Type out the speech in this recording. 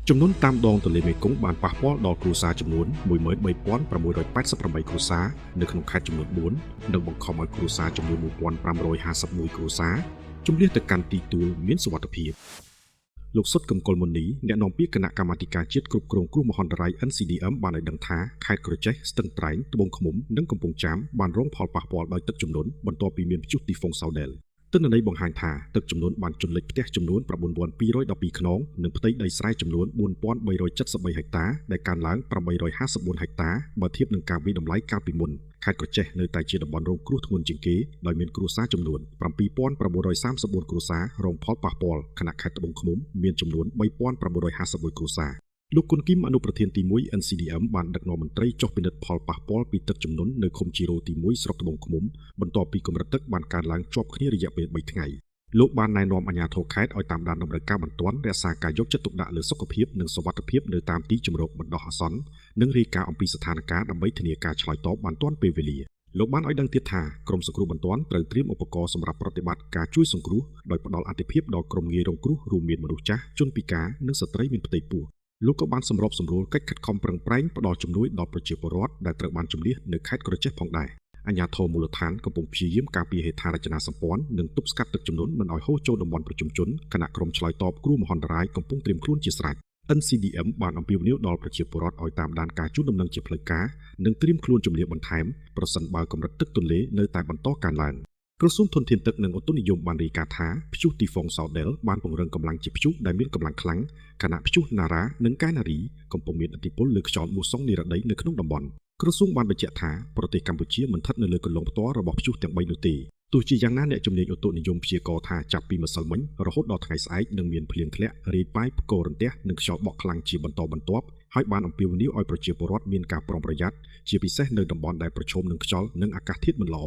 ចំនួនតាមដងទន្លេមេគង្គបានប៉ះពាល់ដល់គ្រួសារចំនួន 13,688 គ្រួសារនៅក្នុងខេត្តចំនួន 4 និងបង្ខំឲ្យគ្រួសារចំនួន 1,551 គ្រួសារជម្លៀសទៅកាន់ទីទួលមានសុវត្ថិភាពលោកសុតកឹមគុលមុនីអ្នកនាំពាក្យគណៈកម្មាធិការជាតិគ្រប់គ្រងគ្រោះមហន្តរាយ NCDM បានឲ្យដឹងថាខេត្តក្រចេះស្ទឹងត្រែងត្បូងឃ្មុំនិងកំពង់ចាមបានរងផលប៉ះពាល់ដោយទឹកជំនន់បន្ទាប់ពីមានព្យុះទីហ្វុងសោដែលទិន្នន័យបង្ហាញថាទឹកជំនន់បានជន់លិចផ្ទះចំនួន 9,212 ខ្នងនិងផ្ទៃដីស្រែចំនួន 4,373 ហិកតាដែលកើនឡើង 854 ហិកតាបើធៀបនឹងការវិយតម្លៃកាលពីមុនខេត្តក្រចេះនៅតែជាតំបន់រងគ្រោះធ្ងន់ជាងគេដោយមានគ្រួសារចំនួន 7,934 គ្រួសាររងផលប៉ះពាល់ខណៈខេត្តត្បូងឃ្មុំមានចំនួន 3,951 គ្រួសារលោកគុណគីមអនុប្រធានទី1 NCDM បានដឹកនាំមន្ត្រីចុះពិនិត្យផលប៉ះពាល់ពីទឹកជំនន់នៅឃុំជីរ៉ូទី1ស្រុកត្បូងឃ្មុំបន្ទាប់ពីកម្រិតទឹកបានកើនឡើងជាប់គ្នារយៈពេល3ថ្ងៃលោកបានណែនាំអាជ្ញាធរខេត្តឲ្យតាមដានតម្រូវការបន្ទាន់រក្សាការយកចិត្តទុកដាក់លើសុខភាពនិងសុវត្ថិភាពនៅតាមទីជម្រកបណ្ដោះអាសន្ននិងរាយការណ៍អំពីស្ថានភាពដើម្បីធានាការឆ្លើយតបបានទាន់ពេលវេលាលោកបានឲ្យដឹងទៀតថាក្រុមសង្គ្រោះបន្ទាន់ត្រូវត្រៀមឧបករណ៍សម្រាប់ប្រតិបត្តិការជួយសង្គ្រោះដោយផ្ដល់អាទិភាពដល់ក្រុមងាយរងគ្រោះរួមមានមនុស្សចាស់ជនពិការនិងស្ត្រីមានផ្ទៃពោះលោកក៏បានសម្របសម្រួលកិច្ចខិតខំប្រឹងប្រែងផ្ដល់ជំនួយដល់ប្រជាពលរដ្ឋដែលត្រូវបានជម្លៀសនៅខេត្តក្រចេះផងដែរអាជ្ញាធរមូលដ្ឋានកំពុងព្យាយាមការពារហេដ្ឋារចនាសម្ព័ន្ធនិងទប់ស្កាត់ទឹកជំនន់មិនឲ្យហូរចូលតំបន់ប្រជុំជនគណៈក្រុមឆ្លើយតបគ្រោះមហន្តរាយកំពុងត្រៀមខ្លួនជាស្រេច NCDM បានអំពាវនាវដល់ប្រជាពលរដ្ឋឲ្យតាមដានការជូនដំណឹងជាផ្លូវការនិងត្រៀមខ្លួនជម្លៀសបន្ថែមប្រសិនបើកម្រិតទឹកទន្លេនៅតែបន្តកើនឡើងក្រសួងធនធានទឹកនិងឧតុនិយមបានរាយការណ៍ថាព្យុះទីហ្វុងសោដែលបានពង្រឹងកម្លាំងជាព្យុះដែលមានកម្លាំងខ្លាំងខណៈព្យុះណារ៉ានិងកែណារីកំពុងមានឥទ្ធិពលលើខ្យល់មូសុងនិរដីនៅក្នុងតំបន់ក្រសួងបានបញ្ជាក់ថាប្រទេសកម្ពុជាមិនស្ថិតនៅលើគន្លងផ្ទាល់របស់ព្យុះទាំង3នោះទេទោះជាយ៉ាងណាអ្នកជំនាញឧតុនិយមព្យាករណ៍ថាចាប់ពីម្សិលមិញរហូតដល់ថ្ងៃស្អែកនឹងមានភ្លៀងធ្លាក់រាយប៉ាយផ្គររន្ទះនិងខ្យល់បក់ខ្លាំងជាបន្តបន្ទាប់ហើយបានអំពាវនាវឲ្យប្រជាពលរដ្ឋមានការប្រុងប្រយ័ត្នជាពិសេសនៅតំបន់ដែលប្រឈមនឹងខ្យល់និងអាកាសធាតុមិនល្អ